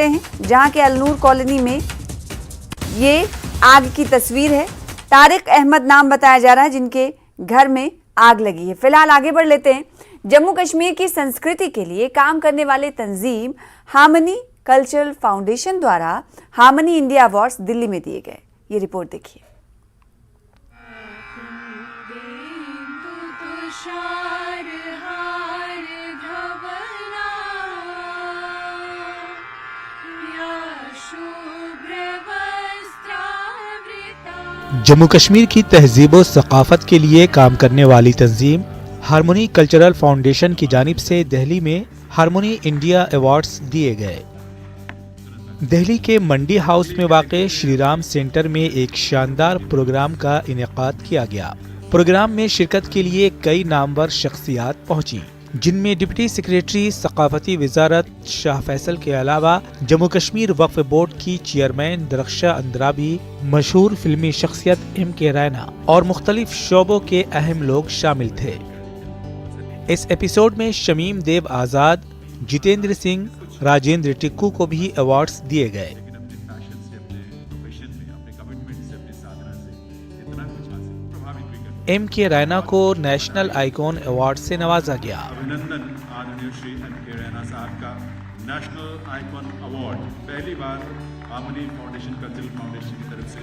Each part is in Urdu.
ہیں جہاں کے النور کالونی میں یہ آگ کی تصویر ہے۔ طارق احمد نام بتایا جا رہا ہے جن کے گھر میں آگ لگی ہے۔ فی الحال آگے بڑھ لیتے ہیں۔ جموں کشمیر کی سنسکرتی کے لیے کام کرنے والے تنظیم ہارمنی کلچرل فاؤنڈیشن دوارا ہارمنی انڈیا ایوارڈز دلی میں دیے گئے۔ یہ رپورٹ دیکھیے۔ جموں کشمیر کی تہذیب و ثقافت کے لیے کام کرنے والی تنظیم ہارمنی کلچرل فاؤنڈیشن کی جانب سے دہلی میں ہارمنی انڈیا ایوارڈز دیے گئے۔ دہلی کے منڈی ہاؤس میں واقع شری رام سینٹر میں ایک شاندار پروگرام کا انعقاد کیا گیا۔ پروگرام میں شرکت کے لیے کئی نامور شخصیات پہنچی، جن میں ڈپٹی سیکریٹری ثقافتی وزارت شاہ فیصل کے علاوہ جموں کشمیر وقف بورڈ کی چیئرمین درخشاں اندرابی، مشہور فلمی شخصیت ایم کے رینا اور مختلف شعبوں کے اہم لوگ شامل تھے۔ اس ایپیسوڈ میں شمیم دیو آزاد، جتیندر سنگھ، راجندر ٹکو کو بھی ایوارڈز دیے گئے۔ ایم کے رینا کو نیشنل آئیکن ایوارڈ سے نوازا گیا۔ نیشنل آئیکن ایوارڈ پہلی بار ہارمنی فاؤنڈیشن کلچرل فاؤنڈیشن کی طرف سے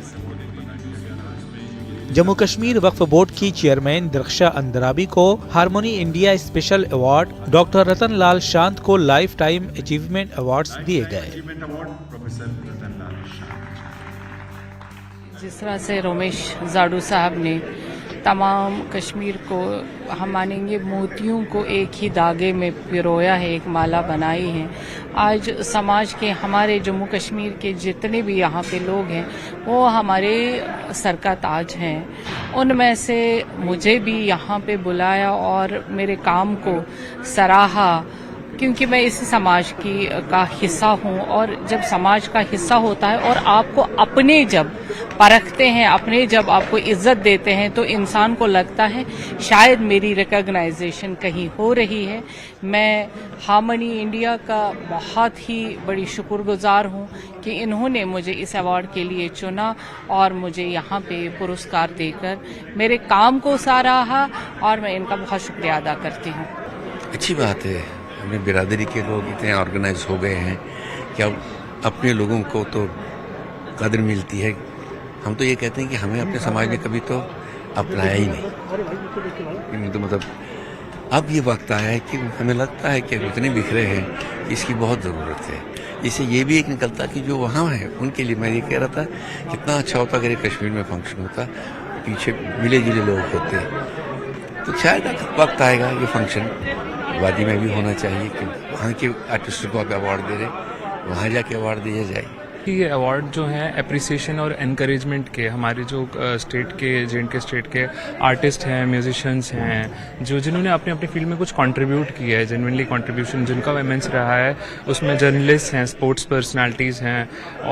جموں کشمیر وقف بورڈ کی چیئرمین درخشاں اندرابی کو harmony India special award, doctor Ratan Lal Shant کو لائف ٹائم اچیومنٹ ایوارڈز دیے گئے۔ جس طرح سے رومیش زاڑو صاحب نے تمام کشمیر کو، ہم مانیں گے موتیوں کو ایک ہی دھاگے میں پرویا ہے، ایک مالا بنائی ہے۔ آج سماج کے، ہمارے جموں کشمیر کے جتنے بھی یہاں پہ لوگ ہیں وہ ہمارے سر کا تاج ہیں۔ ان میں سے مجھے بھی یہاں پہ بلایا اور میرے کام کو سراہا، کیونکہ میں اس سماج کا حصہ ہوں، اور جب سماج کا حصہ ہوتا ہے اور آپ کو اپنے جب پرکھتے ہیں، اپنے جب آپ کو عزت دیتے ہیں، تو انسان کو لگتا ہے شاید میری ریکگنائزیشن کہیں ہو رہی ہے۔ میں ہارمنی انڈیا کا بہت ہی بڑی شکر گزار ہوں کہ انہوں نے مجھے اس ایوارڈ کے لیے چنا اور مجھے یہاں پہ پرسکار دے کر میرے کام کو سراہا، اور میں ان کا بہت شکریہ ادا کرتی ہوں۔ اچھی بات ہے، ہمیں برادری کے لوگ اتنے آرگنائز ہو گئے ہیں کہ اب اپنے لوگوں کو تو قدر ملتی ہے۔ ہم تو یہ کہتے ہیں کہ ہمیں اپنے سماج نے کبھی تو اپنایا ہی نہیں، تو مطلب اب یہ وقت آیا ہے کہ ہمیں لگتا ہے کہ اتنے بکھرے ہیں کہ اس کی بہت ضرورت ہے۔ اس سے یہ بھی ایک نکلتا کہ جو وہاں ہیں ان کے لیے، میں یہ کہہ رہا تھا کتنا اچھا ہوتا اگر یہ کشمیر میں فنکشن ہوتا، پیچھے ملے جلے لوگ ہوتے، تو شاید وقت آئے گا یہ فنکشن وادی میں بھی ہونا چاہیے کہ وہاں کے آرٹسٹ کو آپ ایوارڈ دے رہے، وہاں جا کے ایوارڈ دیا جائے۔ یہ ایوارڈ جو ہیں اپریسیشن اور انکریجمنٹ کے، ہمارے جو اسٹیٹ کے، جے اینڈ کے اسٹیٹ کے آرٹسٹ ہیں، میوزیشنس ہیں، جنہوں نے اپنے فیلڈ میں کچھ کنٹریبیوٹ کیا ہے، جینوئنلی کنٹریبیوشن جن کا ایمنس رہا ہے، اس میں جرنلسٹ ہیں، اسپورٹس پرسنالٹیز ہیں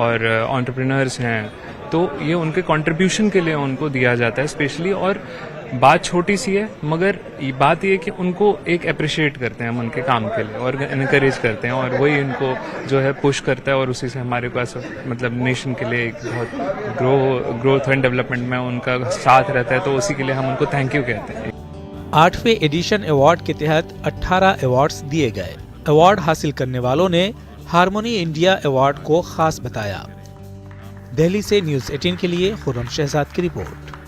اور انٹرپرینرز ہیں، تو یہ ان کے کنٹریبیوشن کے لیے ان کو دیا جاتا ہے اسپیشلی۔ اور بات چھوٹی سی ہے مگر بات یہ کہ ان کو ایک اپریشیٹ کرتے ہیں ہم ان کے کام کے لیے اور انکریج کرتے ہیں، اور وہی ان کو جو ہے پش کرتا ہے، اور اسی سے ہمارے پاس مطلب نیشن کے لیے ایک بہت گروتھ اینڈ ڈیولپمنٹ میں ان کا ساتھ رہتا ہے، تو اسی کے لیے ہم ان کو تھینک یو کہتے ہیں۔ 8ویں ایڈیشن ایوارڈ کے تحت 18 ایوارڈز دیے گئے۔ ایوارڈ حاصل کرنے والوں نے ہارمنی انڈیا ایوارڈ کو خاص بتایا۔ دہلی سے نیوز 18 کے لیے خرم شہزاد کی رپورٹ۔